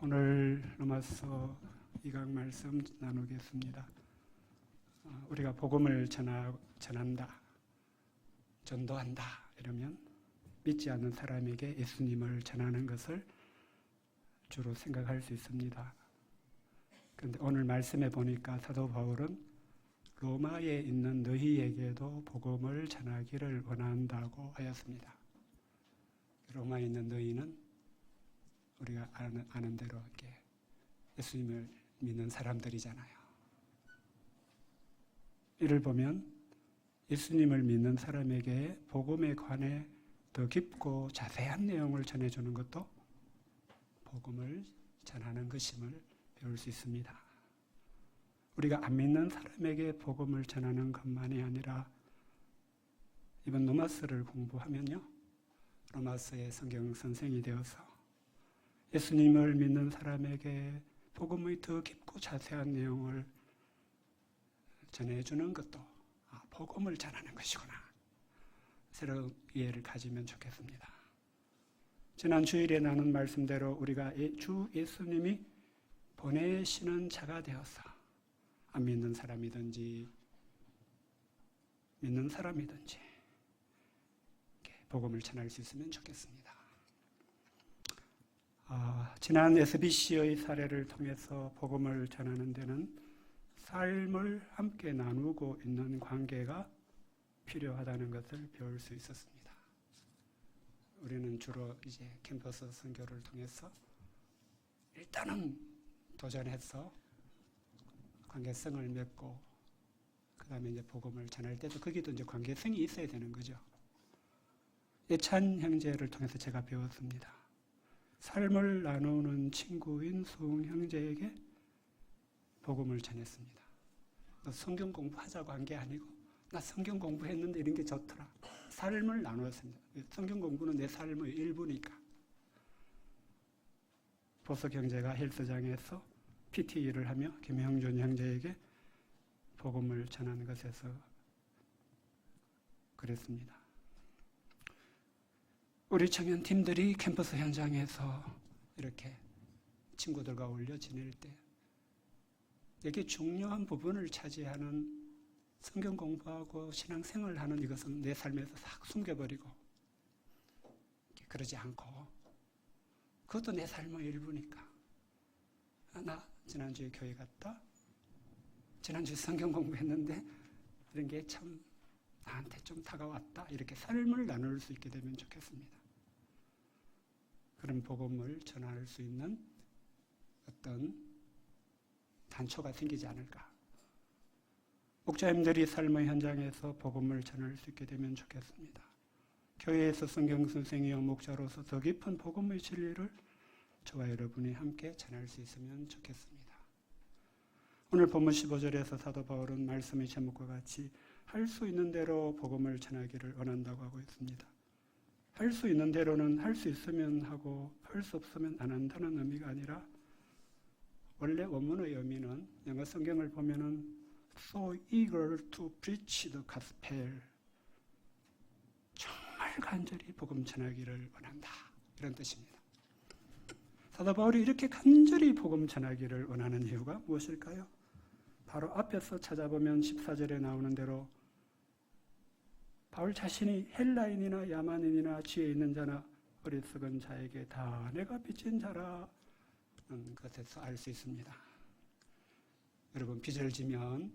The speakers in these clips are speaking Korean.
오늘 로마서 2강 말씀 나누겠습니다. 우리가 복음을 전한다, 전도한다 이러면 믿지 않는 사람에게 예수님을 전하는 것을 주로 생각할 수 있습니다. 그런데 오늘 말씀에 보니까 사도 바울은 로마에 있는 너희에게도 복음을 전하기를 원한다고 하였습니다. 로마에 있는 너희는 우리가 아는 대로 이렇게 예수님을 믿는 사람들이잖아요. 이를 보면 예수님을 믿는 사람에게 복음에 관해 더 깊고 자세한 내용을 전해주는 것도 복음을 전하는 것임을 배울 수 있습니다. 우리가 안 믿는 사람에게 복음을 전하는 것만이 아니라 이번 로마서를 공부하면요, 로마서의 성경 선생이 되어서 예수님을 믿는 사람에게 복음의 더 깊고 자세한 내용을 전해주는 것도 복음을 전하는 것이구나, 새로운 이해를 가지면 좋겠습니다. 지난 주일에 나눈 말씀대로 우리가 주 예수님이 보내시는 자가 되어서 안 믿는 사람이든지 믿는 사람이든지 복음을 전할 수 있으면 좋겠습니다. 지난 SBC의 사례를 통해서 복음을 전하는 데는 삶을 함께 나누고 있는 관계가 필요하다는 것을 배울 수 있었습니다. 우리는 주로 이제 캠퍼스 선교를 통해서 일단은 도전해서 관계성을 맺고 그 다음에 이제 복음을 전할 때도 거기도 이제 관계성이 있어야 되는 거죠. 예찬 형제를 통해서 제가 배웠습니다. 삶을 나누는 친구인 수흥 형제에게 복음을 전했습니다. 너 성경 공부하자고 한 게 아니고 나 성경 공부했는데 이런 게 좋더라. 삶을 나누었습니다. 성경 공부는 내 삶의 일부니까. 보석 형제가 헬스장에서 PT 일을 하며 김형준 형제에게 복음을 전하는 것에서 그랬습니다. 우리 청년팀들이 캠퍼스 현장에서 이렇게 친구들과 어울려 지낼 때 되게 중요한 부분을 차지하는 성경 공부하고 신앙생활을 하는 이것은 내 삶에서 싹 숨겨버리고 그러지 않고 그것도 내 삶의 일부니까 나 지난주에 교회 갔다, 지난주에 성경 공부했는데 이런 게 참 나한테 좀 다가왔다, 이렇게 삶을 나눌 수 있게 되면 좋겠습니다. 그런 복음을 전할 수 있는 어떤 단초가 생기지 않을까. 목자님들이 삶의 현장에서 복음을 전할 수 있게 되면 좋겠습니다. 교회에서 성경 선생이요 목자로서 더 깊은 복음의 진리를 저와 여러분이 함께 전할 수 있으면 좋겠습니다. 오늘 본문 15절에서 사도 바울은 말씀의 제목과 같이 할 수 있는 대로 복음을 전하기를 원한다고 하고 있습니다. 할 수 있는 대로는 할 수 있으면 하고 할 수 없으면 안 한다는 의미가 아니라 원래 원문의 의미는 영어 성경을 보면은 so eager to preach the gospel, 정말 간절히 복음 전하기를 원한다, 이런 뜻입니다. 사도 바울이 이렇게 간절히 복음 전하기를 원하는 이유가 무엇일까요? 바로 앞에서 찾아보면 14절에 나오는 대로 바울 자신이 헬라인이나 야만인이나 지혜 있는 자나 어리석은 자에게 다 내가 빚진 자라는 것에서 알 수 있습니다. 여러분, 빚을 지면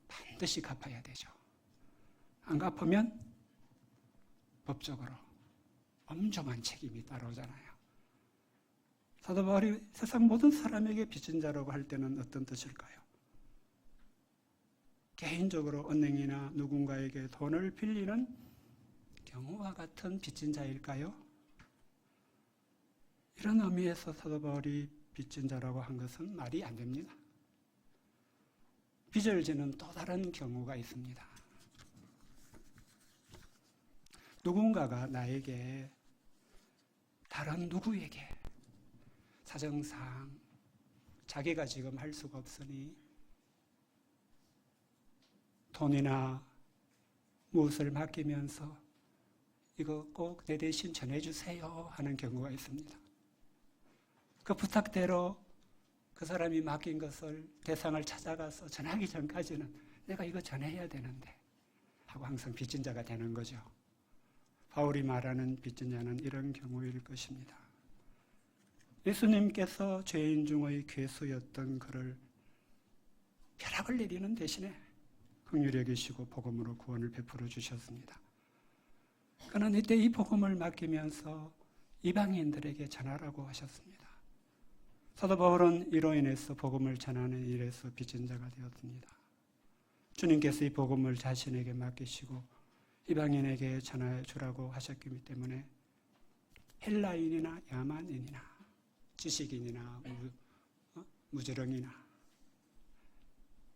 반드시 갚아야 되죠. 안 갚으면 법적으로 엄중한 책임이 따라오잖아요. 사도 바울이 세상 모든 사람에게 빚진 자라고 할 때는 어떤 뜻일까요? 개인적으로 은행이나 누군가에게 돈을 빌리는 경우와 같은 빚진 자일까요? 이런 의미에서 사도 바울이 빚진 자라고 한 것은 말이 안 됩니다. 빚을 지는 또 다른 경우가 있습니다. 누군가가 나에게, 다른 누구에게 사정상 자기가 지금 할 수가 없으니 돈이나 무엇을 맡기면서 이거 꼭 내 대신 전해주세요 하는 경우가 있습니다. 그 부탁대로 그 사람이 맡긴 것을 대상을 찾아가서 전하기 전까지는 내가 이거 전해야 되는데 하고 항상 빚진 자가 되는 거죠. 바울이 말하는 빚진 자는 이런 경우일 것입니다. 예수님께서 죄인 중의 괴수였던 그를 벼락을 내리는 대신에 긍휼히 여기시고 복음으로 구원을 베풀어 주셨습니다. 그는 이때 이 복음을 맡기면서 이방인들에게 전하라고 하셨습니다. 사도 바울은 이로 인해서 복음을 전하는 일에서 빚진 자가 되었습니다. 주님께서 이 복음을 자신에게 맡기시고 이방인에게 전해 주라고 하셨기 때문에 헬라인이나 야만인이나 지식인이나 무지렁이나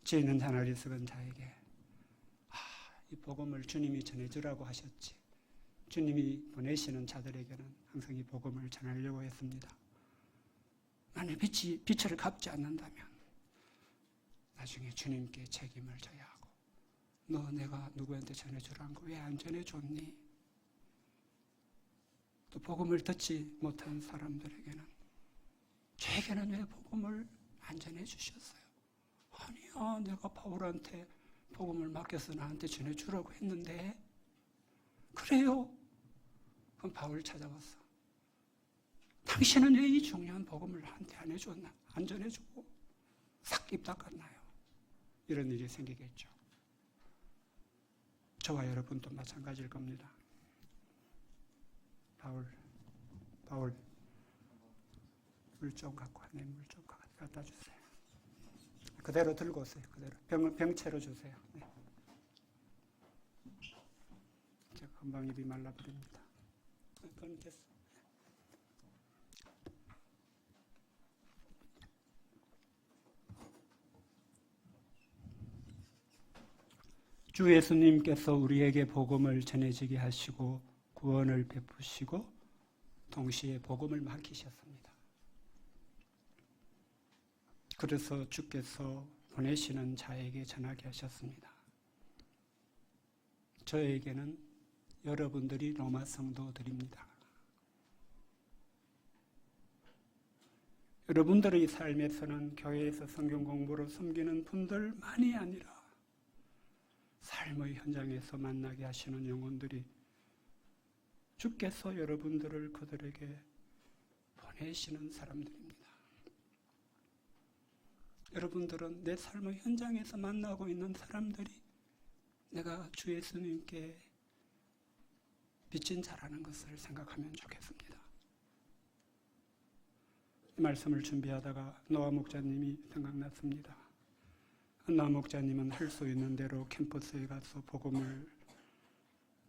죄 있는 자나리 썩은 자에게 이 복음을 주님이 전해주라고 하셨지, 주님이 보내시는 자들에게는 항상 이 복음을 전하려고 했습니다. 만약 빛을 갚지 않는다면 나중에 주님께 책임을 져야 하고, 너 내가 누구한테 전해주라는 거 왜 안 전해줬니? 또 복음을 듣지 못한 사람들에게는 저에게는 왜 복음을 안 전해주셨어요? 아니야, 내가 바울한테 복음을 맡겨서 나한테 전해주라고 했는데. 그래요? 그럼 바울 찾아왔어. 당신은 왜 이 중요한 복음을 나한테 안 해줬나? 안 전해주고 싹 입 닦았나요? 이런 일이 생기겠죠. 저와 여러분도 마찬가지일 겁니다. 바울 물 좀 갖고 왔네. 물 좀 갖다 주세요. 그대로 들고 오세요. 그대로 병채로 주세요. 네. 제가 금방 입이 말라버립니다. 그건 됐어. 주 예수님께서 우리에게 복음을 전해지게 하시고 구원을 베푸시고 동시에 복음을 맡기셨습니다. 그래서 주께서 보내시는 자에게 전하게 하셨습니다. 저에게는 여러분들이 로마 성도들입니다. 여러분들의 삶에서는 교회에서 성경 공부로 섬기는 분들만이 아니라 삶의 현장에서 만나게 하시는 영혼들이 주께서 여러분들을 그들에게 보내시는 사람들입니다. 여러분들은 내 삶의 현장에서 만나고 있는 사람들이 내가 주 예수님께 빚진 자라는 것을 생각하면 좋겠습니다. 이 말씀을 준비하다가 노아 목자님이 생각났습니다. 노아 목자님은 할 수 있는 대로 캠퍼스에 가서 복음을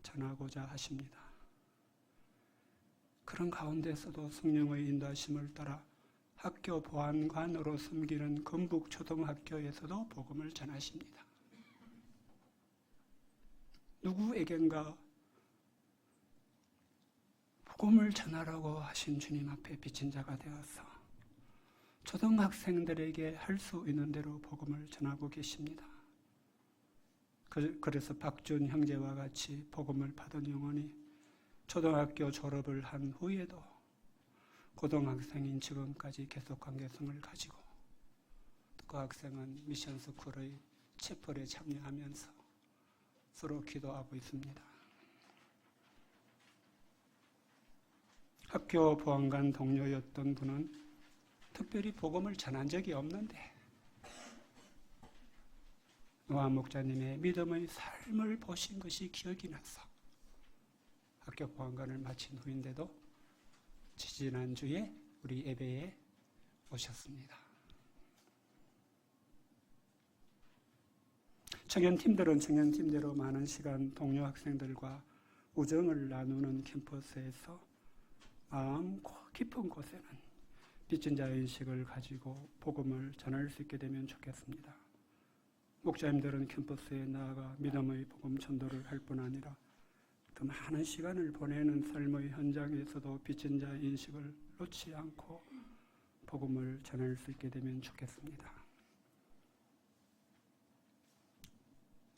전하고자 하십니다. 그런 가운데서도 성령의 인도하심을 따라 학교 보안관으로 섬기는 건북초등학교에서도 복음을 전하십니다. 누구에겐가 복음을 전하라고 하신 주님 앞에 빚진 자가 되어서 초등학생들에게 할 수 있는 대로 복음을 전하고 계십니다. 그래서 박준 형제와 같이 복음을 받은 영혼이 초등학교 졸업을 한 후에도 고등학생인 지금까지 계속 관계성을 가지고 그 학생은 미션스쿨의 채플에 참여하면서 서로 기도하고 있습니다. 학교 보안관 동료였던 분은 특별히 복음을 전한 적이 없는데 노아 목자님의 믿음의 삶을 보신 것이 기억이 나서 학교 보안관을 마친 후인데도 지지난주에 우리 예배에 오셨습니다. 청년팀들은 청년팀대로 많은 시간 동료 학생들과 우정을 나누는 캠퍼스에서 마음 깊은 곳에는 빚진 자의식을 가지고 복음을 전할 수 있게 되면 좋겠습니다. 목자님들은 캠퍼스에 나아가 믿음의 복음 전도를 할 뿐 아니라 그 많은 시간을 보내는 삶의 현장에서도 빚진 자 인식을 놓지 않고 복음을 전할 수 있게 되면 좋겠습니다.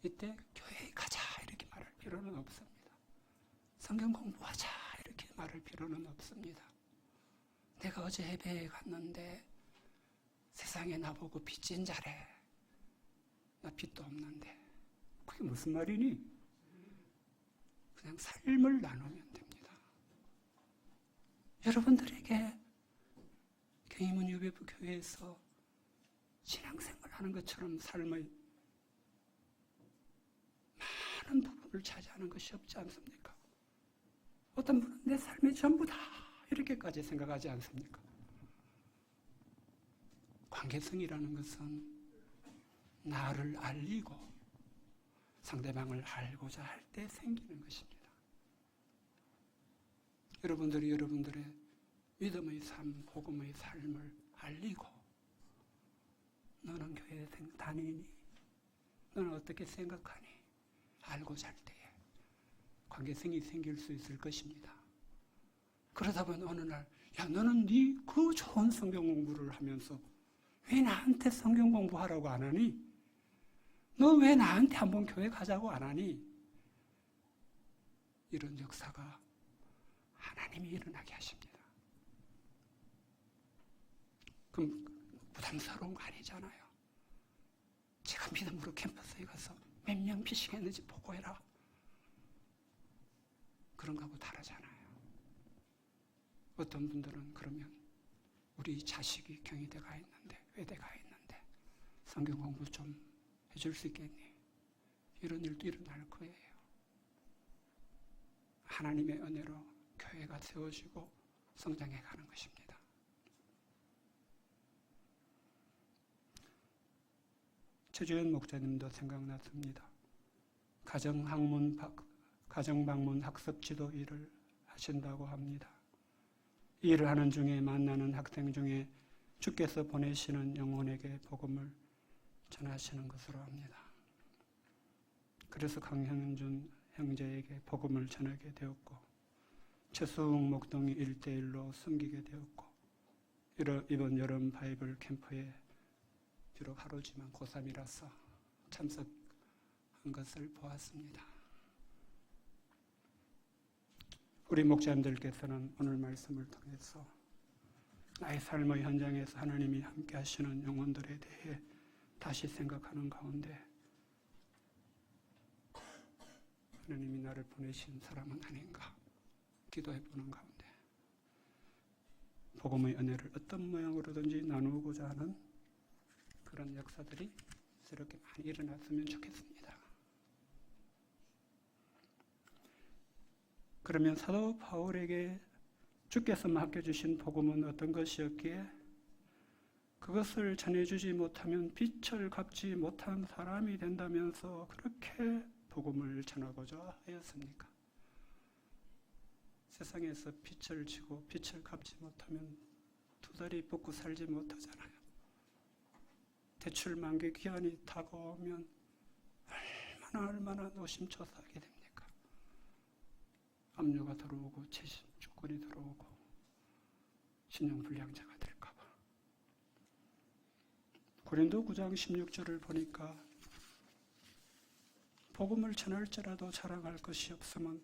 이때 교회에 가자 이렇게 말할 필요는 없습니다. 성경 공부하자 이렇게 말할 필요는 없습니다. 내가 어제 예배에 갔는데 세상에 나보고 빚진 자래. 나 빚도 없는데. 그게 무슨 말이니? 그냥 삶을 나누면 됩니다. 여러분들에게 경희문 유배부 교회에서 신앙생활 하는 것처럼 삶의 많은 부분을 차지하는 것이 없지 않습니까? 어떤 분은 내 삶이 전부 다 이렇게까지 생각하지 않습니까? 관계성이라는 것은 나를 알리고 상대방을 알고자 할 때 생기는 것입니다. 여러분들이 여러분들의 믿음의 삶, 복음의 삶을 알리고 너는 교회에 다니니? 너는 어떻게 생각하니? 알고자 할 때에 관계성이 생길 수 있을 것입니다. 그러다 보면 어느 날 야 너는 네 그 좋은 성경 공부를 하면서 왜 나한테 성경 공부하라고 안 하니? 너 왜 나한테 한번 교회 가자고 안 하니? 이런 역사가 하나님이 일어나게 하십니다. 그럼 부담스러운 거 아니잖아요. 제가 믿음으로 캠퍼스에 가서 몇 명 피싱했는지 보고해라. 그런 거하고 다르잖아요. 어떤 분들은 그러면 우리 자식이 경희대 가 있는데 외대 가 있는데 성경 공부 좀 해줄 수 있겠니? 이런 일도 일어날 거예요. 하나님의 은혜로 교회가 세워지고 성장해 가는 것입니다. 최주현 목사님도 생각났습니다. 가정방문 학습 지도 일을 하신다고 합니다. 이 일을 하는 중에 만나는 학생 중에 주께서 보내시는 영혼에게 복음을 전하시는 것으로 합니다. 그래서 강형준 형제에게 복음을 전하게 되었고 최수웅 목동이 1대1로 섬기게 되었고 이번 여름 바이블 캠프에 비록 하루지만 고3이라서 참석한 것을 보았습니다. 우리 목자님들께서는 오늘 말씀을 통해서 나의 삶의 현장에서 하나님이 함께 하시는 영혼들에 대해 다시 생각하는 가운데 하나님이 나를 보내신 사람은 아닌가 기도해보는 가운데 복음의 은혜를 어떤 모양으로든지 나누고자 하는 그런 역사들이 새롭게 많이 일어났으면 좋겠습니다. 그러면 사도 바울에게 주께서 맡겨주신 복음은 어떤 것이었기에 그것을 전해주지 못하면 빛을 갚지 못한 사람이 된다면서 그렇게 복음을 전하고자 하였습니까? 세상에서 빛을 지고 빛을 갚지 못하면 두 다리 뻗고 살지 못하잖아요. 대출 만기 기한이 다가오면 얼마나 노심초사하게 됩니까? 압류가 들어오고 채심 주권이 들어오고 신용불량자가 될까봐. 고린도 9장 16절을 보니까 복음을 전할지라도 자랑할 것이 없으면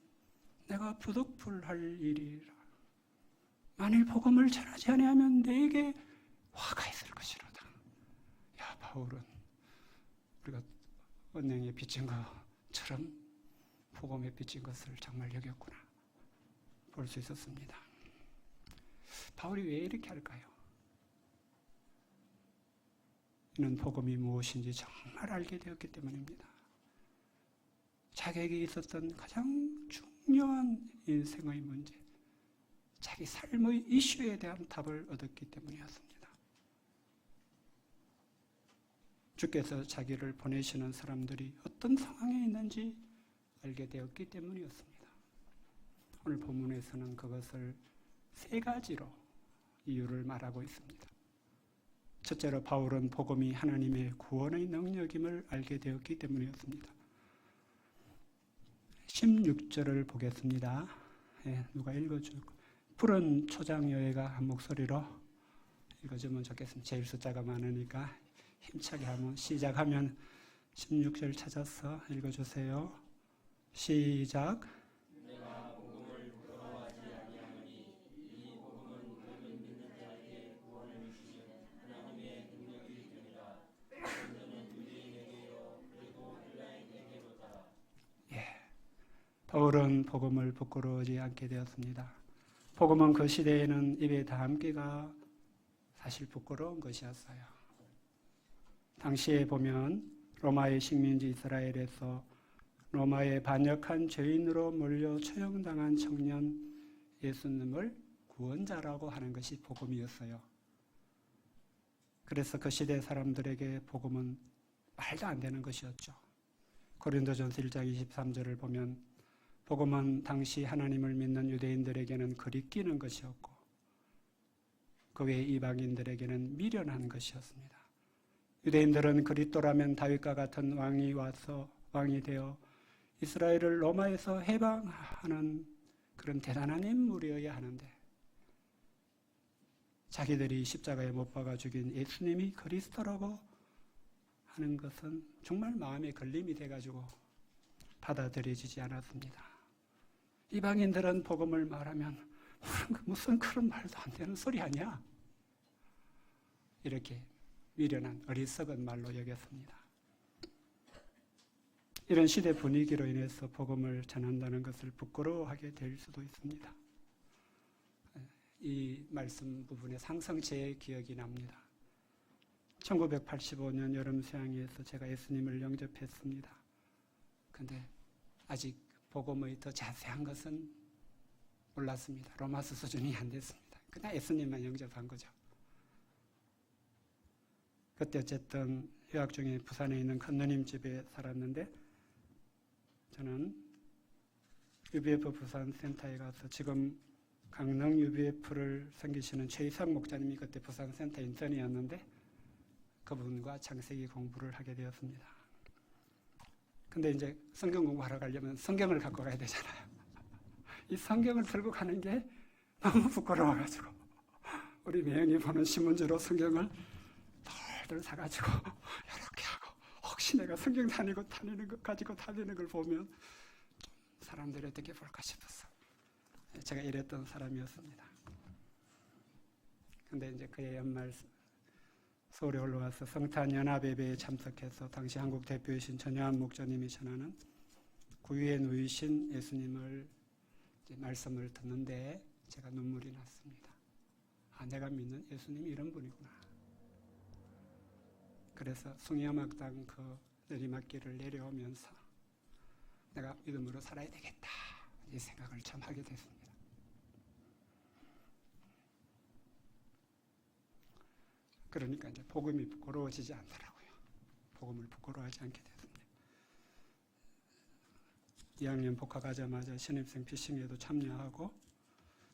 내가 부득불할 일이라. 만일 복음을 전하지 아니하면 내게 화가 있을 것이로다. 야 바울은 우리가 언행에 빚진 것처럼 복음에 빚진 것을 정말 여겼구나 볼 수 있었습니다. 바울이 왜 이렇게 할까요? 이는 복음이 무엇인지 정말 알게 되었기 때문입니다. 자기에게 있었던 가장 중요한 인생의 문제, 자기 삶의 이슈에 대한 답을 얻었기 때문이었습니다. 주께서 자기를 보내시는 사람들이 어떤 상황에 있는지 알게 되었기 때문이었습니다. 오늘 본문에서는 그것을 세 가지로 이유를 말하고 있습니다. 첫째로 바울은 복음이 하나님의 구원의 능력임을 알게 되었기 때문이었습니다. 16절을 보겠습니다. 누가 읽어줄까? 푸른 초장 여애가 한 목소리로 읽어주면 좋겠습니다. 제일 숫자가 많으니까 힘차게 한번 시작하면 16절 찾아서 읽어주세요. 시작. 내가 복음을 부러워하지 아니하노니 이 복음은 너는 믿는 바울은 복음을 부끄러워하지 않게 되었습니다. 복음은 그 시대에는 입에 담기가 사실 부끄러운 것이었어요. 당시에 보면 로마의 식민지 이스라엘에서 로마에 반역한 죄인으로 몰려 처형당한 청년 예수님을 구원자라고 하는 것이 복음이었어요. 그래서 그 시대 사람들에게 복음은 말도 안 되는 것이었죠. 고린도전서 1장 23절을 보면 복음은 당시 하나님을 믿는 유대인들에게는 거리끼는 것이었고 그 외 이방인들에게는 미련한 것이었습니다. 유대인들은 그리스도라면 다윗과 같은 왕이 와서 왕이 되어 이스라엘을 로마에서 해방하는 그런 대단한 인물이어야 하는데 자기들이 십자가에 못 박아 죽인 예수님이 그리스도라고 하는 것은 정말 마음에 걸림이 돼가지고 받아들여지지 않았습니다. 이방인들은 복음을 말하면 무슨 그런 말도 안 되는 소리 아니야? 이렇게 미련한 어리석은 말로 여겼습니다. 이런 시대 분위기로 인해서 복음을 전한다는 것을 부끄러워하게 될 수도 있습니다. 이 말씀 부분에 항상 제 기억이 납니다. 1985년 여름 수양회에서 제가 예수님을 영접했습니다. 근데 아직 복음의 더 자세한 것은 몰랐습니다. 로마서 수준이 안 됐습니다. 그냥 예수님만 영접한 거죠. 그때 어쨌든 휴학 중에 부산에 있는 큰 누님 집에 살았는데 저는 UBF 부산 센터에 가서 지금 강릉 UBF를 섬기시는 최이상 목사님이 그때 부산 센터 인턴이었는데 그분과 창세기 공부를 하게 되었습니다. 근데 이제 성경 공부하러 가려면 성경을 갖고 가야 되잖아요. 이 성경을 들고 가는 게 너무 부끄러워가지고 우리 매형이 보는 신문지로 성경을 덜덜 사가지고 이렇게 하고 혹시 내가 성경 다니는 것 가지고 다니는 걸 보면 좀 사람들이 어떻게 볼까 싶었어. 제가 이랬던 사람이었습니다. 근데 이제 그의 연말 서울에 올라와서 성탄 연합예배에 참석해서 당시 한국 대표이신 전여한 목사님이 전하는 구유에 누이신 예수님을 이제 말씀을 듣는데 제가 눈물이 났습니다. 아, 내가 믿는 예수님이 이런 분이구나. 그래서 숭의음악당 그 내리막길을 내려오면서 내가 믿음으로 살아야 되겠다 이 생각을 참 하게 됐습니다. 그러니까 이제 복음이 부끄러워지지 않더라고요. 복음을 부끄러워하지 않게 됐습니다. 2학년 복학하자마자 신입생 피싱에도 참여하고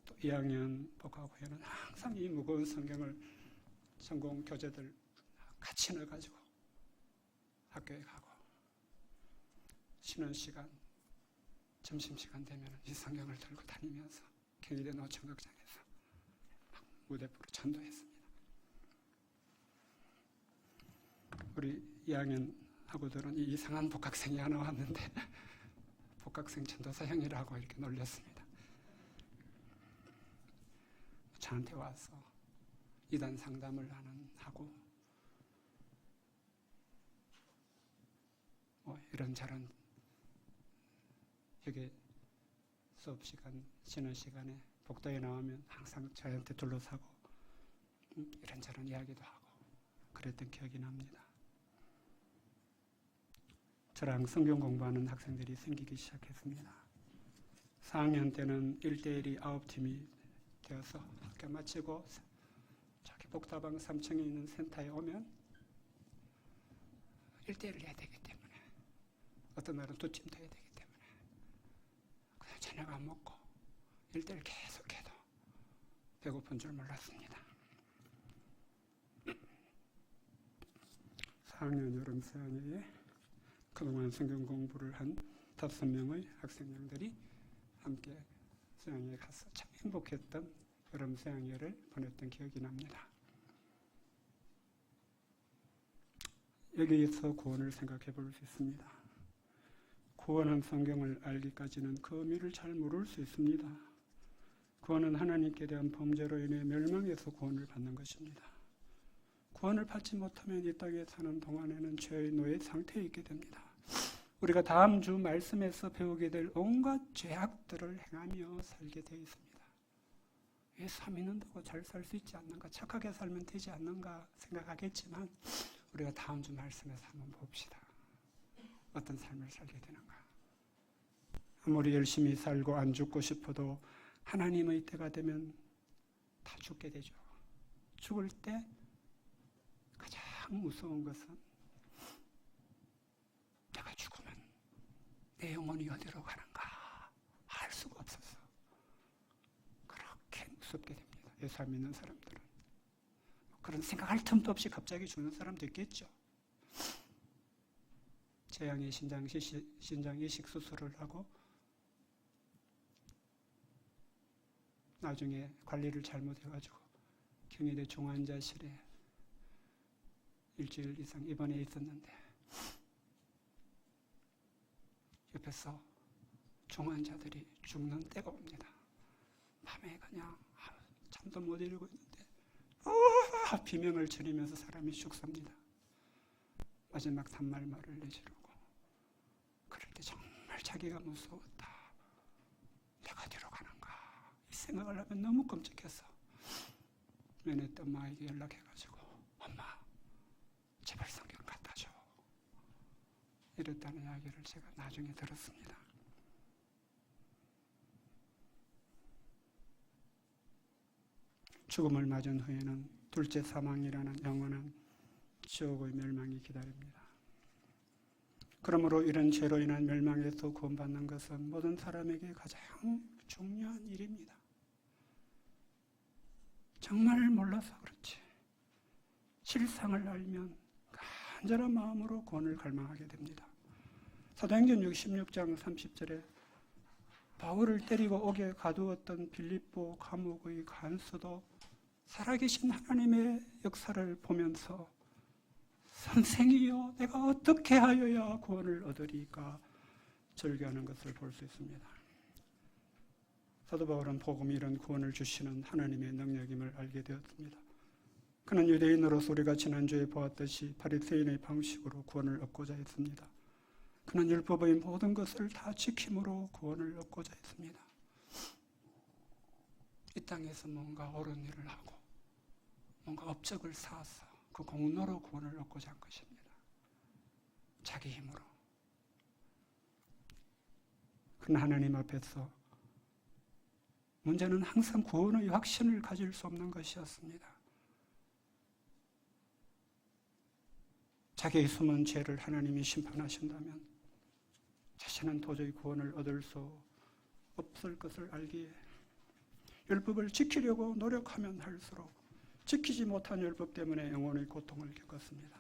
또 2학년 복학 후에는 항상 이 무거운 성경을 전공 교재들 같이 넣어가지고 학교에 가고 쉬는 시간, 점심시간 되면 이 성경을 들고 다니면서 경희대 노천극장에서 무대부로 전도했습니다. 우리 2학년 하고들은 이상한 복학생이 하나 왔는데 복학생 전도사형이라고 이렇게 놀렸습니다. 저한테 와서 이단 상담을 하고 이런저런 여기 수업시간, 쉬는 시간에 복도에 나오면 항상 저한테 둘러싸고 이런저런 이야기도 하고 그랬던 기억이 납니다. 저랑 성경 공부하는 학생들이 생기기 시작했습니다. 4학년 때는 1대1이 9팀이 되어서 학교 마치고 저기 복다방 3층에 있는 센터에 오면 1대1을 해야 되기 때문에 어떤 날은 2팀도 해야 되기 때문에 그냥 저녁 안 먹고 1대1 계속해도 배고픈 줄 몰랐습니다. 4학년 여름 수양회에 그동안 성경 공부를 한 5명의 학생들이 함께 수양회에 가서 참 행복했던 여름 수양회를 보냈던 기억이 납니다. 여기에서 구원을 생각해 볼 수 있습니다. 구원은 성경을 알기까지는 그 의미를 잘 모를 수 있습니다. 구원은 하나님께 대한 범죄로 인해 멸망에서 구원을 받는 것입니다. 구원을 받지 못하면 이 땅에 사는 동안에는 죄의 노예 상태에 있게 됩니다. 우리가 다음 주 말씀에서 배우게 될 온갖 죄악들을 행하며 살게 되어 있습니다. 예수 믿는다고 잘 살 수 있지 않는가, 착하게 살면 되지 않는가 생각하겠지만 우리가 다음 주 말씀에서 한번 봅시다. 어떤 삶을 살게 되는가. 아무리 열심히 살고 안 죽고 싶어도 하나님의 때가 되면 다 죽게 되죠. 죽을 때 가장 무서운 것은 내가 죽으면 내 영혼이 어디로 가는가 알 수가 없어서 그렇게 무섭게 됩니다. 예수 안 믿는 사람들은. 그런 생각할 틈도 없이 갑자기 죽는 사람도 있겠죠. 재앙의 신장 이식 수술을 하고 나중에 관리를 잘못해가지고 경희대 중환자실에 일주일 이상 입원해 있었는데 옆에서 중환자들이 죽는 때가 옵니다. 밤에 그냥 잠도 못 이루고 있는데 비명을 지르면서 사람이 죽습니다. 마지막 단말말을 내지르고 그럴 때 정말 자기가 무서웠다. 내가 뒤로 가는가 이 생각을 하면 너무 끔찍해서 면회때 엄마에게 연락해가지고 엄마 제발 성경 갖다 줘 이랬다는 이야기를 제가 나중에 들었습니다. 죽음을 맞은 후에는 둘째 사망이라는 영원한 지옥의 멸망이 기다립니다. 그러므로 이런 죄로 인한 멸망에서 구원받는 것은 모든 사람에게 가장 중요한 일입니다. 정말 몰라서 그렇지 실상을 알면 간절한 마음으로 구원을 갈망하게 됩니다. 사도행전 66장 30절에 바울을 때리고 옥에 가두었던 빌립보 감옥의 간수도 살아계신 하나님의 역사를 보면서 선생이여 내가 어떻게 하여야 구원을 얻으리까 절규하는 것을 볼 수 있습니다. 사도 바울은 복음이 이런 구원을 주시는 하나님의 능력임을 알게 되었습니다. 그는 유대인으로서 우리가 지난주에 보았듯이 바리새인의 방식으로 구원을 얻고자 했습니다. 그는 율법의 모든 것을 다 지킴으로 구원을 얻고자 했습니다. 이 땅에서 뭔가 옳은 일을 하고 뭔가 업적을 쌓아서 그 공로로 구원을 얻고자 한 것입니다. 자기 힘으로. 그러나 하나님 앞에서 문제는 항상 구원의 확신을 가질 수 없는 것이었습니다. 자기의 숨은 죄를 하나님이 심판하신다면 자신은 도저히 구원을 얻을 수 없을 것을 알기에 율법을 지키려고 노력하면 할수록 지키지 못한 율법 때문에 영혼의 고통을 겪었습니다.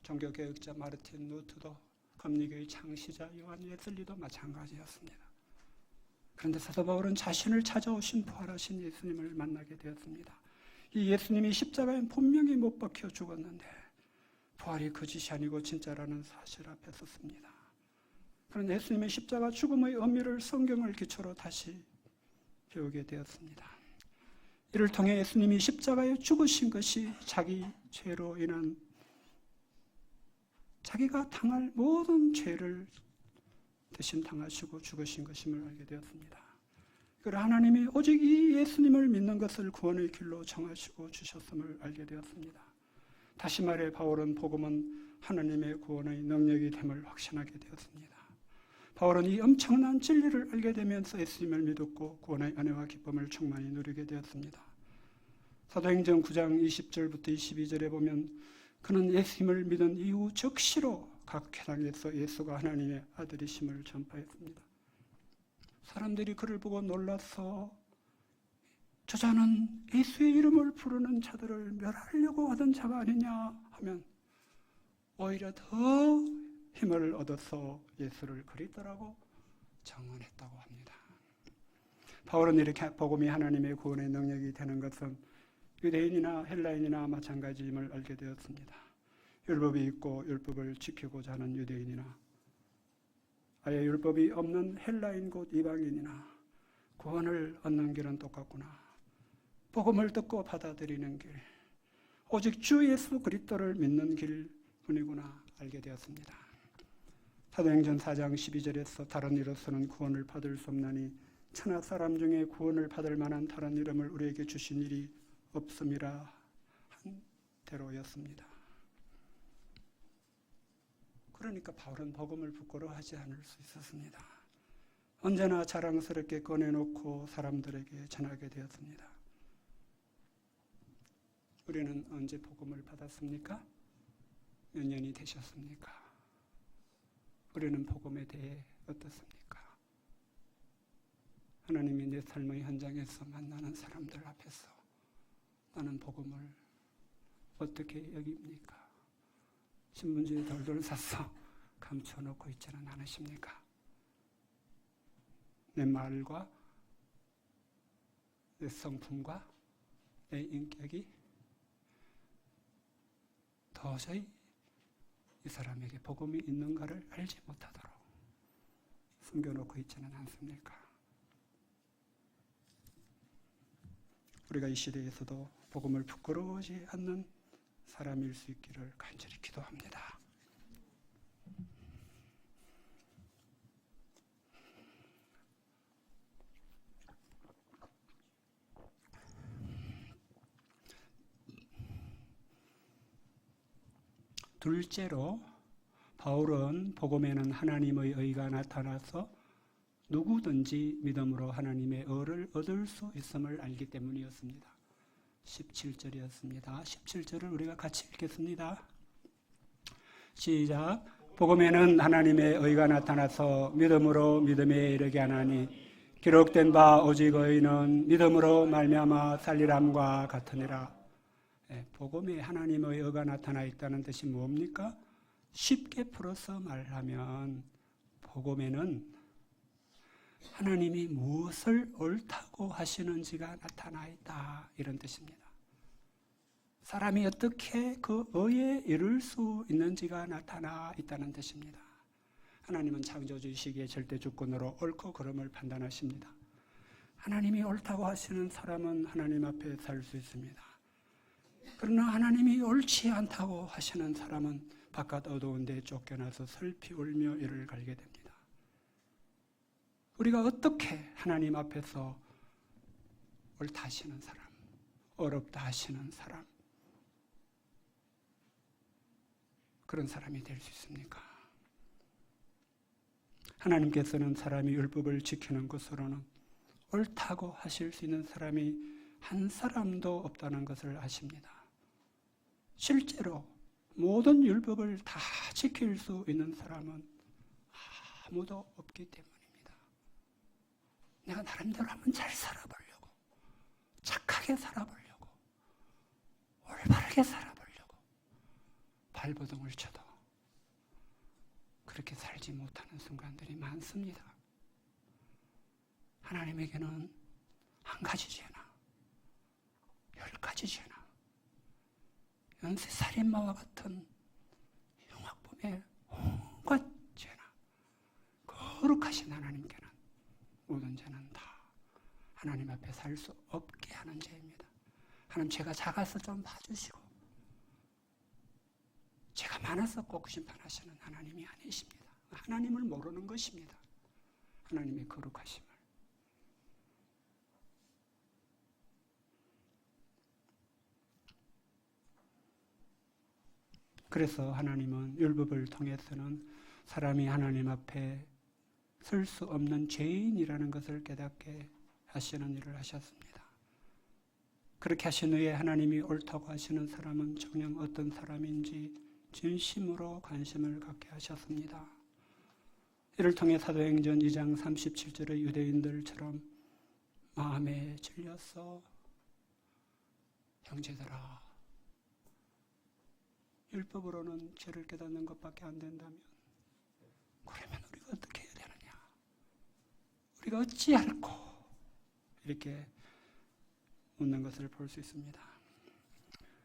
종교개혁자 마르틴 루터도 감리교의 창시자 요한 웨슬리도 마찬가지였습니다. 그런데 사도 바울은 자신을 찾아오신 부활하신 예수님을 만나게 되었습니다. 이 예수님이 십자가에 분명히 못 박혀 죽었는데 부활이 거짓이 아니고 진짜라는 사실 앞에 섰습니다. 그런데 예수님의 십자가 죽음의 의미를 성경을 기초로 다시 배우게 되었습니다. 이를 통해 예수님이 십자가에 죽으신 것이 자기 죄로 인한 자기가 당할 모든 죄를 대신 당하시고 죽으신 것임을 알게 되었습니다. 그러나 하나님이 오직 이 예수님을 믿는 것을 구원의 길로 정하시고 주셨음을 알게 되었습니다. 다시 말해 바울은 복음은 하나님의 구원의 능력이 됨을 확신하게 되었습니다. 바울은 이 엄청난 진리를 알게 되면서 예수님을 믿었고 구원의 은혜와 기쁨을 충만히 누리게 되었습니다. 사도행전 9장 20절부터 22절에 보면 그는 예수님을 믿은 이후 즉시로 각 회당에서 예수가 하나님의 아들이심을 전파했습니다. 사람들이 그를 보고 놀라서 저자는 예수의 이름을 부르는 자들을 멸하려고 하던 자가 아니냐 하면 오히려 더 힘을 얻어서 예수를 그리스도라고 정언했다고 합니다. 바울은 이렇게 복음이 하나님의 구원의 능력이 되는 것은 유대인이나 헬라인이나 마찬가지임을 알게 되었습니다. 율법이 있고 율법을 지키고자 하는 유대인이나 아예 율법이 없는 헬라인 곧 이방인이나 구원을 얻는 길은 똑같구나. 복음을 듣고 받아들이는 길, 오직 주 예수 그리스도를 믿는 길뿐이구나 알게 되었습니다. 사도행전 4장 12절에서 다른 이로서는 구원을 받을 수 없나니 천하 사람 중에 구원을 받을 만한 다른 이름을 우리에게 주신 일이 없음이라 한 대로였습니다. 그러니까 바울은 복음을 부끄러워하지 않을 수 있었습니다. 언제나 자랑스럽게 꺼내놓고 사람들에게 전하게 되었습니다. 우리는 언제 복음을 받았습니까? 몇 년이 되셨습니까? 우리는 복음에 대해 어떻습니까? 하나님이 내 삶의 현장에서 만나는 사람들 앞에서 나는 복음을 어떻게 여깁니까? 신문지에 돌돌 싸서 감춰놓고 있지는 않으십니까? 내 말과 내 성품과 내 인격이 도저히 이 사람에게 복음이 있는가를 알지 못하도록 숨겨놓고 있지는 않습니까? 우리가 이 시대에서도 복음을 부끄러워하지 않는 사람일 수 있기를 간절히 기도합니다. 둘째로 바울은 복음에는 하나님의 의가 나타나서 누구든지 믿음으로 하나님의 의를 얻을 수 있음을 알기 때문이었습니다. 17절이었습니다. 17절을 우리가 같이 읽겠습니다. 시작. 복음에는 하나님의 의가 나타나서 믿음으로 믿음에 이르게 하나니 기록된 바 오직 의인은 믿음으로 말미암아 살리람과 같으니라. 복음에 하나님의 의가 나타나 있다는 뜻이 뭡니까? 쉽게 풀어서 말하면 복음에는 하나님이 무엇을 옳다고 하시는지가 나타나 있다, 이런 뜻입니다. 사람이 어떻게 그 의에 이룰 수 있는지가 나타나 있다는 뜻입니다. 하나님은 창조주시기에 절대 주권으로 옳고 그름을 판단하십니다. 하나님이 옳다고 하시는 사람은 하나님 앞에 살 수 있습니다. 그러나 하나님이 옳지 않다고 하시는 사람은 바깥 어두운 데 쫓겨나서 슬피 울며 이를 갈게 됩니다. 우리가 어떻게 하나님 앞에서 옳다 하시는 사람, 어렵다 하시는 사람, 그런 사람이 될 수 있습니까? 하나님께서는 사람이 율법을 지키는 것으로는 옳다고 하실 수 있는 사람이 한 사람도 없다는 것을 아십니다. 실제로 모든 율법을 다 지킬 수 있는 사람은 아무도 없기 때문입니다. 내가 나름대로 한번 잘 살아보려고, 착하게 살아보려고, 올바르게 살아보려고 발버둥을 쳐도 그렇게 살지 못하는 순간들이 많습니다. 하나님에게는 한 가지 죄나 10가지 죄나 연쇄살인마와 같은 흉악범의 온갖 죄나 거룩하신 하나님께는 모든 죄는 다 하나님 앞에 살 수 없게 하는 죄입니다. 하나님, 제가 작아서 좀 봐주시고 제가 많아서 꼭 심판하시는 하나님이 아니십니다. 하나님을 모르는 것입니다. 하나님의 거룩하심을. 그래서 하나님은 율법을 통해서는 사람이 하나님 앞에 설 수 없는 죄인이라는 것을 깨닫게 하시는 일을 하셨습니다. 그렇게 하신 후에 하나님이 옳다고 하시는 사람은 정녕 어떤 사람인지 진심으로 관심을 갖게 하셨습니다. 이를 통해 사도행전 2장 37절의 유대인들처럼 마음에 질려서 형제들아, 율법으로는 죄를 깨닫는 것밖에 안 된다면 그러면 우리가 어떻게 해야 되느냐? 우리가 어찌할꼬? 이렇게 묻는 것을 볼 수 있습니다.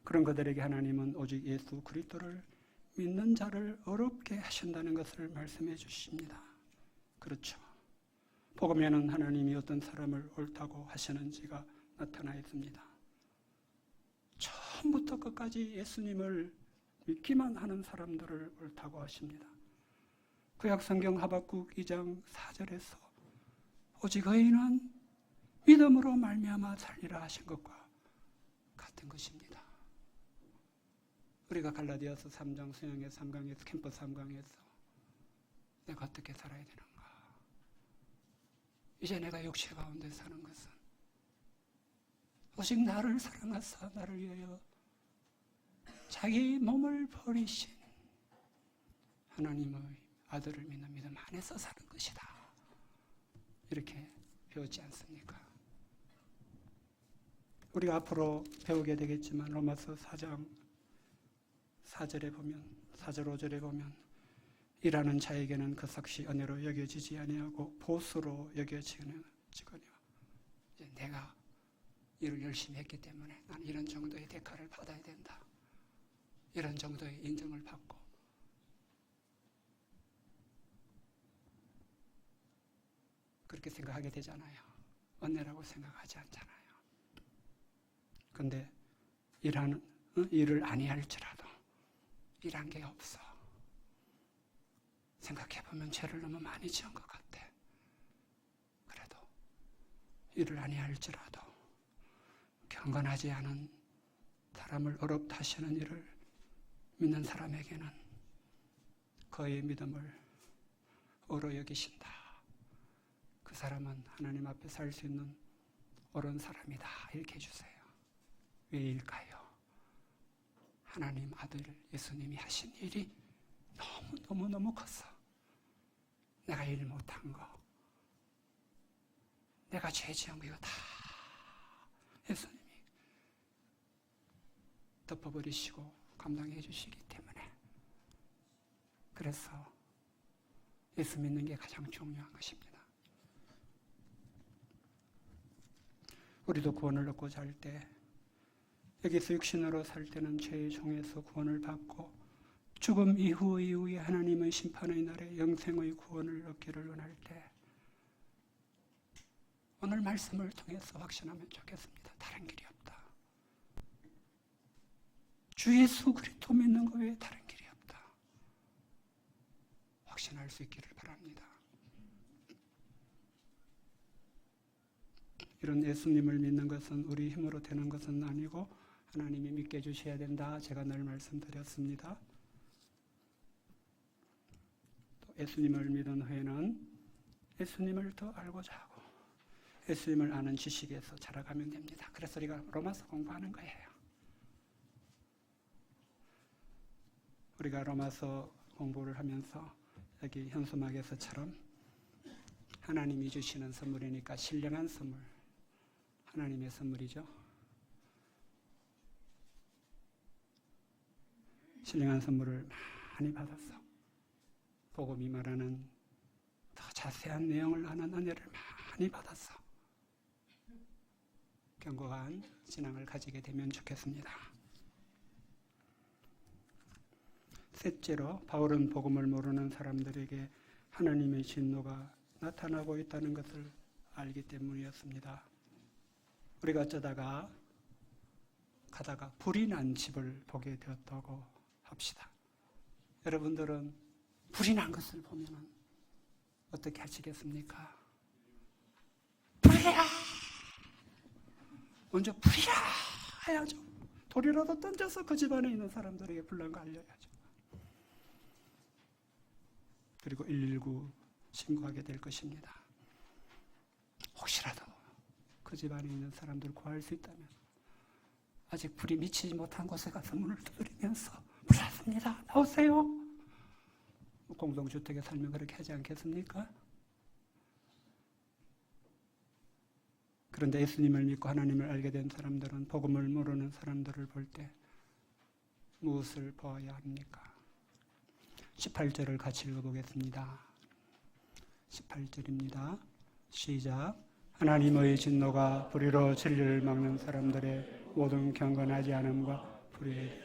그런 그들에게 하나님은 오직 예수 그리스도를 믿는 자를 어렵게 하신다는 것을 말씀해 주십니다. 그렇죠. 복음에는 하나님이 어떤 사람을 옳다고 하시는지가 나타나 있습니다. 처음부터 끝까지 예수님을 믿기만 하는 사람들을 옳다고 하십니다. 구약성경 하박국 2장 4절에서 오직 의인은 믿음으로 말미암아 살리라 하신 것과 같은 것입니다. 우리가 갈라디아서 3장 수양의 3강에서 캠프 3강에서 내가 어떻게 살아야 되는가? 이제 내가 육체 가운데 사는 것은 오직 나를 사랑하사 나를 위하여 자기 몸을 버리신 하나님의 아들을 믿는 믿음 안에서 사는 것이다. 이렇게 배웠지 않습니까? 우리가 앞으로 배우게 되겠지만 로마서 4장 4절에 보면 4절 5절에 보면 일하는 자에게는 그 삭시 은혜로 여겨지지 아니하고 보수로 여겨지거니와 이제 내가 일을 열심히 했기 때문에 나는 이런 정도의 대가를 받아야 된다. 이런 정도의 인정을 받고 그렇게 생각하게 되잖아요. 은혜라고 생각하지 않잖아요. 근데 일을 아니할지라도 일한 게 없어. 생각해보면 죄를 너무 많이 지은 것 같아. 그래도 일을 아니할지라도 경건하지 않은 사람을 어렵다 하시는 일을 믿는 사람에게는 그의 믿음을 어로 여기신다. 그 사람은 하나님 앞에 살 수 있는 옳은 사람이다. 이렇게 해주세요. 왜일까요? 하나님 아들 예수님이 하신 일이 너무 컸어. 내가 일 못한 거, 내가 죄 지은 거 이거 다 예수님이 덮어버리시고 감당해 주시기 때문에 그래서 예수 믿는 게 가장 중요한 것입니다. 우리도 구원을 얻고 살 때 여기서 육신으로 살 때는 죄의 종에서 구원을 받고 죽음 이후에 하나님의 심판의 날에 영생의 구원을 얻기를 원할 때 오늘 말씀을 통해서 확신하면 좋겠습니다. 다른 길이 없다. 주 예수 그리스도 믿는 것 외에 다른 길이 없다. 확신할 수 있기를 바랍니다. 이런 예수님을 믿는 것은 우리 힘으로 되는 것은 아니고 하나님이 믿게 해주셔야 된다. 제가 늘 말씀드렸습니다. 또 예수님을 믿은 후에는 예수님을 더 알고자 하고 예수님을 아는 지식에서 자라가면 됩니다. 그래서 우리가 로마서 공부하는 거예요. 우리가 로마서 공부를 하면서 여기 현수막에서처럼 하나님이 주시는 선물이니까 신령한 선물, 하나님의 선물이죠. 신령한 선물을 많이 받았어. 복음이 말하는 더 자세한 내용을 아는 은혜를 많이 받았어. 견고한 신앙을 가지게 되면 좋겠습니다. 셋째로 바울은 복음을 모르는 사람들에게 하나님의 진노가 나타나고 있다는 것을 알기 때문이었습니다. 우리가 어쩌다가 가다가 불이 난 집을 보게 되었다고 합시다. 여러분들은 불이 난 것을 보면 어떻게 하시겠습니까? 불이야! 먼저 불이야! 해야죠. 돌이라도 던져서 그 집안에 있는 사람들에게 불난 거 알려야죠. 그리고 119 신고하게 될 것입니다. 혹시라도 그 집안에 있는 사람들 구할 수 있다면 아직 불이 미치지 못한 곳에 가서 문을 두드리면서 불 났습니다. 나오세요. 공동주택에 살면 그렇게 하지 않겠습니까? 그런데 예수님을 믿고 하나님을 알게 된 사람들은 복음을 모르는 사람들을 볼 때 무엇을 보아야 합니까? 18절을 같이 읽어보겠습니다. 18절입니다. 시작. 하나님의 진노가 불의로 진리를 막는 사람들의 모든 경건하지 않음과 불의에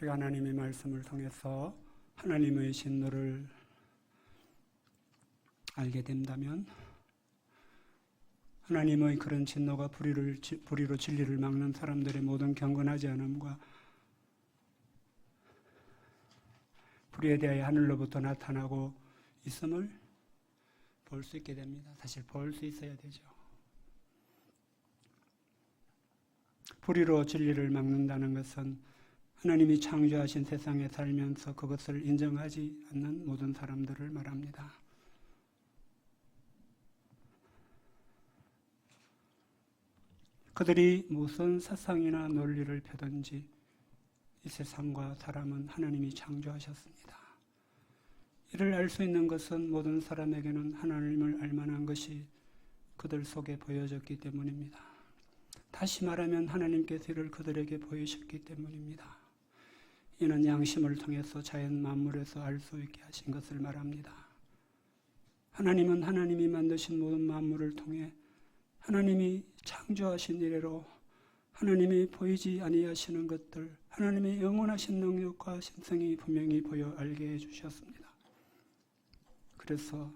우리 하나님의 말씀을 통해서 하나님의 진노를 알게 된다면 하나님의 그런 진노가 불의로 진리를 막는 사람들의 모든 경건하지 않음과 불의에 대하여 하늘로부터 나타나고 있음을 볼 수 있게 됩니다. 사실 볼 수 있어야 되죠. 불의로 진리를 막는다는 것은 하나님이 창조하신 세상에 살면서 그것을 인정하지 않는 모든 사람들을 말합니다. 그들이 무슨 사상이나 논리를 펴든지 이 세상과 사람은 하나님이 창조하셨습니다. 이를 알 수 있는 것은 모든 사람에게는 하나님을 알 만한 것이 그들 속에 보여졌기 때문입니다. 다시 말하면 하나님께서 이를 그들에게 보이셨기 때문입니다. 이는 양심을 통해서 자연 만물에서 알 수 있게 하신 것을 말합니다. 하나님은 하나님이 만드신 모든 만물을 통해 하나님이 창조하신 이래로 하나님이 보이지 아니하시는 것들, 하나님의 영원하신 능력과 신성이 분명히 보여 알게 해주셨습니다. 그래서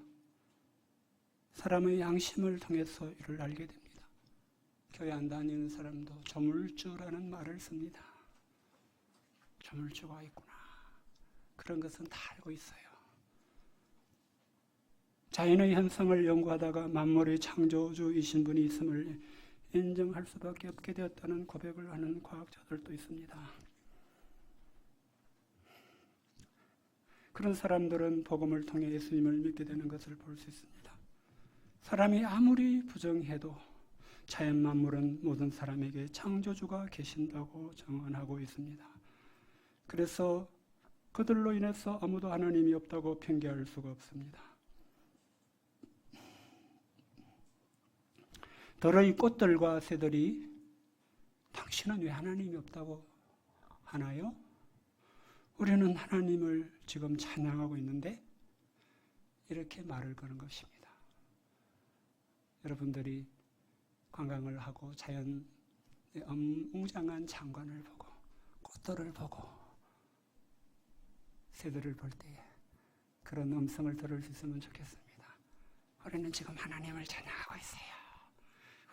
사람의 양심을 통해서 이를 알게 됩니다. 교회 안 다니는 사람도 조물주라는 말을 씁니다. 조물주가 있구나. 그런 것은 다 알고 있어요. 자연의 현상을 연구하다가 만물의 창조주이신 분이 있음을 인정할 수밖에 없게 되었다는 고백을 하는 과학자들도 있습니다. 그런 사람들은 복음을 통해 예수님을 믿게 되는 것을 볼 수 있습니다. 사람이 아무리 부정해도 자연 만물은 모든 사람에게 창조주가 계신다고 정언하고 있습니다. 그래서 그들로 인해서 아무도 하나님이 없다고 핑계할 수가 없습니다. 들의 꽃들과 새들이 당신은 왜 하나님이 없다고 하나요? 우리는 하나님을 지금 찬양하고 있는데 이렇게 말을 거는 것입니다. 여러분들이 관광을 하고 자연의 웅장한 장관을 보고 꽃들을 보고 새들을 볼 때에 그런 음성을 들을 수 있으면 좋겠습니다. 우리는 지금 하나님을 찬양하고 있어요.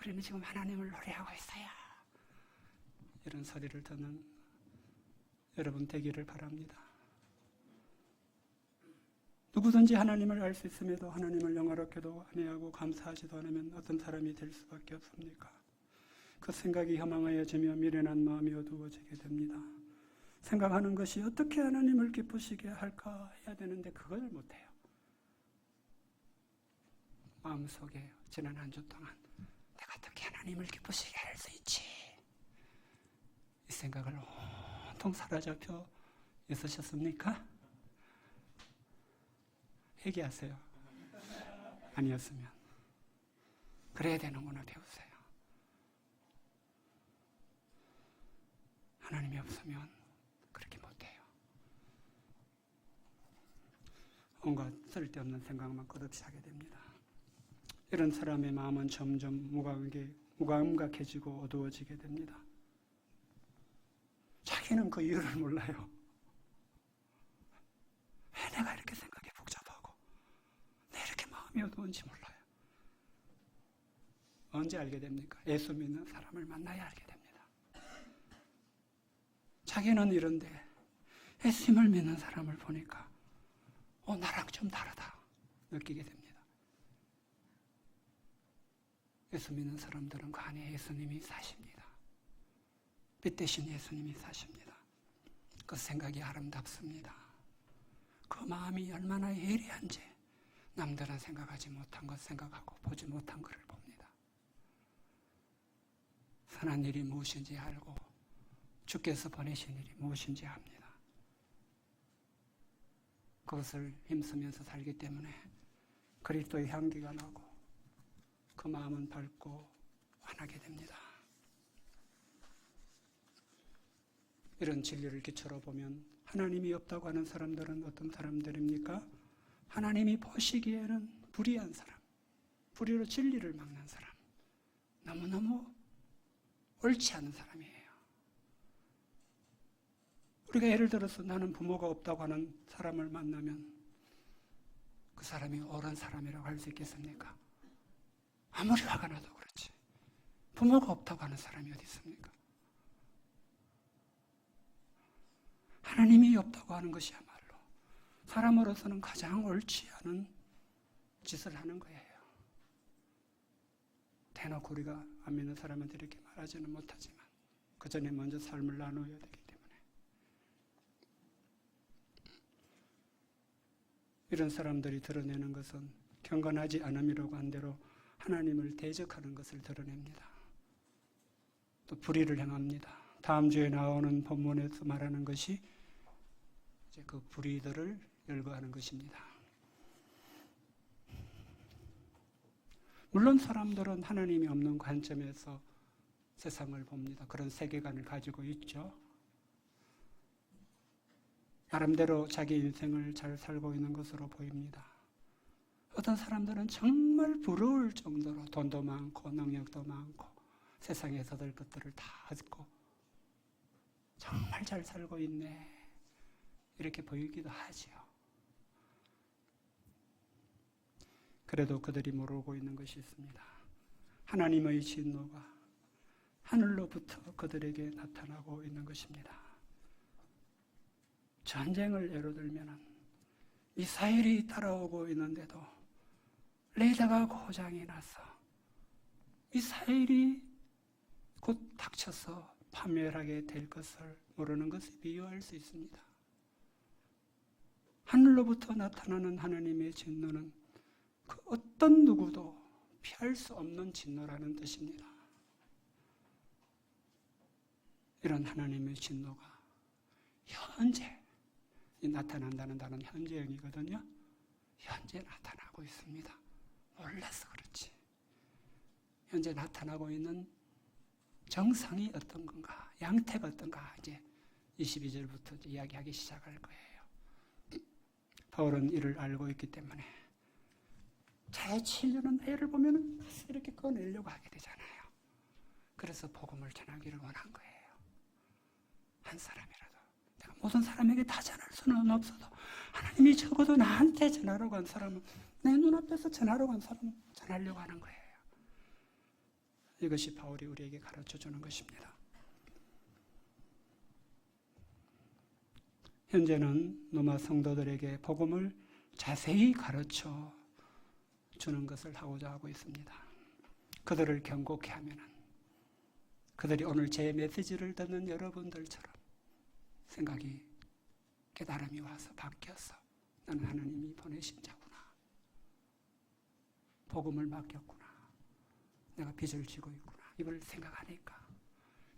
우리는 지금 하나님을 노래하고 있어요. 이런 소리를 듣는 여러분 되기를 바랍니다. 누구든지 하나님을 알 수 있음에도 하나님을 영화롭게도 아니하고 감사하지도 않으면 어떤 사람이 될 수밖에 없습니까? 그 생각이 허망하여지며 미련한 마음이 어두워지게 됩니다. 생각하는 것이 어떻게 하나님을 기쁘시게 할까 해야 되는데 그걸 못해요. 마음속에 지난 한 주 동안 내가 어떻게 하나님을 기쁘시게 할 수 있지? 이 생각을 온통 사로잡혀 있으셨습니까? 회개하세요. 아니었으면 그래야 되는구나 배우세요. 하나님이 없으면 그렇게 못해요. 온갖 쓸데없는 생각만 끝없이 하게 됩니다. 이런 사람의 마음은 점점 무감각해지고 어두워지게 됩니다. 자기는 그 이유를 몰라요. 왜 내가 이렇게 생각이 복잡하고 내 이렇게 마음이 어두운지 몰라요. 언제 알게 됩니까? 예수 믿는 사람을 만나야 알게 됩니다. 자기는 이런데 예수님을 믿는 사람을 보니까 나랑 좀 다르다 느끼게 됩니다. 예수 믿는 사람들은 그 안에 예수님이 사십니다. 빛 대신 예수님이 사십니다. 그 생각이 아름답습니다. 그 마음이 얼마나 예리한지 남들은 생각하지 못한 것 생각하고 보지 못한 것을 봅니다. 선한 일이 무엇인지 알고 주께서 보내신 일이 무엇인지 압니다. 그것을 힘쓰면서 살기 때문에 그리스도의 향기가 나고 그 마음은 밝고 환하게 됩니다. 이런 진리를 기초로 보면 하나님이 없다고 하는 사람들은 어떤 사람들입니까? 하나님이 보시기에는 불의한 사람, 불의로 진리를 막는 사람, 너무너무 옳지 않은 사람이에요. 우리가 예를 들어서 나는 부모가 없다고 하는 사람을 만나면 그 사람이 옳은 사람이라고 할 수 있겠습니까? 아무리 화가 나도 그렇지. 부모가 없다고 하는 사람이 어디 있습니까? 하나님이 없다고 하는 것이야말로 사람으로서는 가장 옳지 않은 짓을 하는 거예요. 대놓고 우리가 안 믿는 사람한테 이렇게 말하지는 못하지만 그 전에 먼저 삶을 나누어야 되기 때문에 이런 사람들이 드러내는 것은 경건하지 않음이라고 한 대로 하나님을 대적하는 것을 드러냅니다. 또 불의를 행합니다. 다음 주에 나오는 본문에서 말하는 것이 이제 그 불의들을 열거하는 것입니다. 물론 사람들은 하나님이 없는 관점에서 세상을 봅니다. 그런 세계관을 가지고 있죠. 나름대로 자기 인생을 잘 살고 있는 것으로 보입니다. 어떤 사람들은 정말 부러울 정도로 돈도 많고 능력도 많고 세상에서 될 것들을 다 얻고 정말 잘 살고 있네 이렇게 보이기도 하지요. 그래도 그들이 모르고 있는 것이 있습니다. 하나님의 진노가 하늘로부터 그들에게 나타나고 있는 것입니다. 전쟁을 예로 들면 미사일이 따라오고 있는데도 레이더가 고장이 나서 미사일이 곧 닥쳐서 파멸하게 될 것을 모르는 것을 비유할 수 있습니다. 하늘로부터 나타나는 하나님의 진노는 그 어떤 누구도 피할 수 없는 진노라는 뜻입니다. 이런 하나님의 진노가 현재 나타난다는 단어는 현재형이거든요. 현재 나타나고 있습니다. 몰라서 그렇지. 현재 나타나고 있는 정상이 어떤 건가, 양태가 어떤가 이제 22절부터 이야기하기 시작할 거예요. 바울은 이를 알고 있기 때문에 제7년은 애를 보면 이렇게 꺼내려고 하게 되잖아요. 그래서 복음을 전하기를 원한 거예요. 한 사람이라도. 내가 모든 사람에게 다 전할 수는 없어도 하나님이 적어도 나한테 전하려고 한 사람은 내 눈앞에서 전하려고 한 사람은 전하려고 하는 거예요. 이것이 바울이 우리에게 가르쳐주는 것입니다. 현재는 로마 성도들에게 복음을 자세히 가르쳐 주는 것을 하고자 하고 있습니다. 그들을 경고케 하면은 그들이 오늘 제 메시지를 듣는 여러분들처럼 생각이 깨달음이 와서 바뀌어서 나는 하나님이 보내신 자구나. 복음을 맡겼구나. 내가 빚을 지고 있구나. 이걸 생각하니까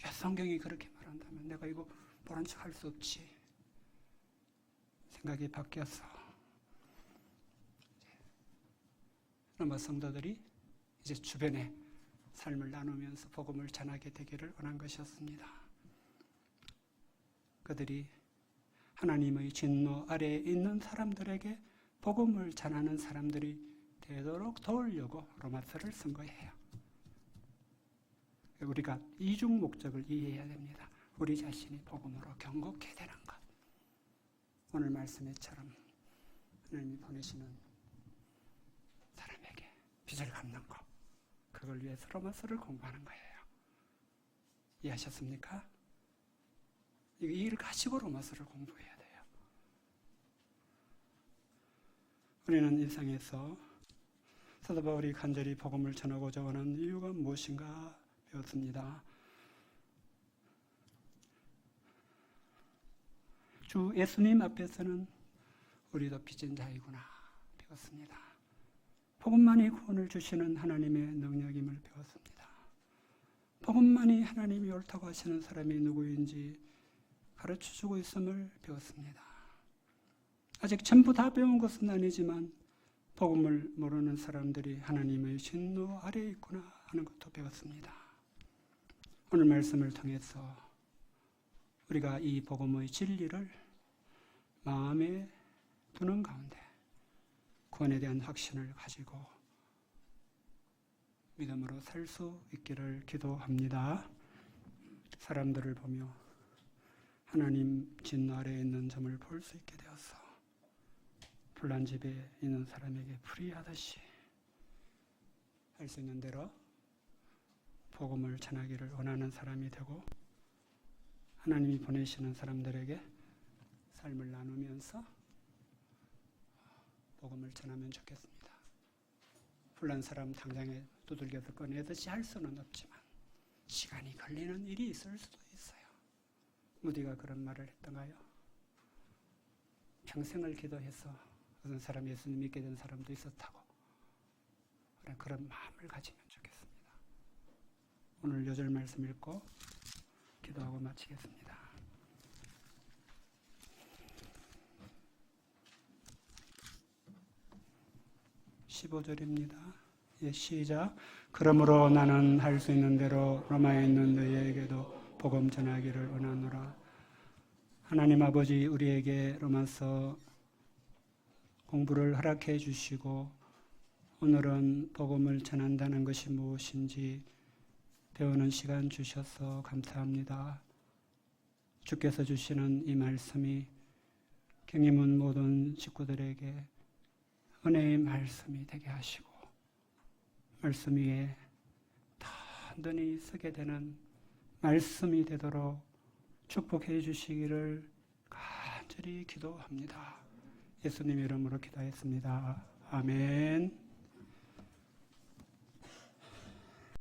야, 성경이 그렇게 말한다면 내가 이거 모른 척 할 수 없지. 생각이 바뀌어서 로마 성도들이 이제 주변에 삶을 나누면서 복음을 전하게 되기를 원한 것이었습니다. 그들이 하나님의 진노 아래에 있는 사람들에게 복음을 전하는 사람들이 되도록 도우려고 로마서를 쓴 거예요. 우리가 이중 목적을 이해해야 됩니다. 우리 자신이 복음으로 경고케 되는 것. 오늘 말씀에처럼 하나님이 보내시는 사람에게 빚을 갚는 것. 그걸 위해서 로마서를 공부하는 거예요. 이해하셨습니까? 이 일을 가지고 로마서를 공부해야 돼요. 우리는 일상에서 사도 바울이 간절히 복음을 전하고자 하는 이유가 무엇인가 배웠습니다. 주 예수님 앞에서는 우리도 빚진 자이구나 배웠습니다. 복음만이 구원을 주시는 하나님의 능력임을 배웠습니다. 복음만이 하나님이 옳다고 하시는 사람이 누구인지 가르쳐주고 있음을 배웠습니다. 아직 전부 다 배운 것은 아니지만 복음을 모르는 사람들이 하나님의 진노 아래에 있구나 하는 것도 배웠습니다. 오늘 말씀을 통해서 우리가 이 복음의 진리를 마음에 두는 가운데 구원에 대한 확신을 가지고 믿음으로 살 수 있기를 기도합니다. 사람들을 보며 하나님 진노 아래에 있는 점을 볼 수 있게 되어서 불난 집에 있는 사람에게 불의하듯이 할 수 있는 대로 복음을 전하기를 원하는 사람이 되고 하나님이 보내시는 사람들에게 삶을 나누면서 복음을 전하면 좋겠습니다. 불난 사람 당장에 두들겨서 꺼내듯이 할 수는 없지만 시간이 걸리는 일이 있을 수도 있어요. 무디가 그런 말을 했던가요? 평생을 기도해서 어떤 사람 예수님 믿게 된 사람도 있었다고. 그런 마음을 가지면 좋겠습니다. 오늘 요절 말씀 읽고 기도하고 마치겠습니다. 15절입니다. 시작. 그러므로 나는 할 수 있는 대로 로마에 있는 너희에게도 복음 전하기를 원하노라. 하나님 아버지, 우리에게 로마서 공부를 허락해 주시고 오늘은 복음을 전한다는 것이 무엇인지 배우는 시간 주셔서 감사합니다. 주께서 주시는 이 말씀이 경림문 모든 식구들에게 은혜의 말씀이 되게 하시고 말씀 위에 단단히 서게 되는 말씀이 되도록 축복해 주시기를 간절히 기도합니다. 예수님 이름으로 기도했습니다. 아멘.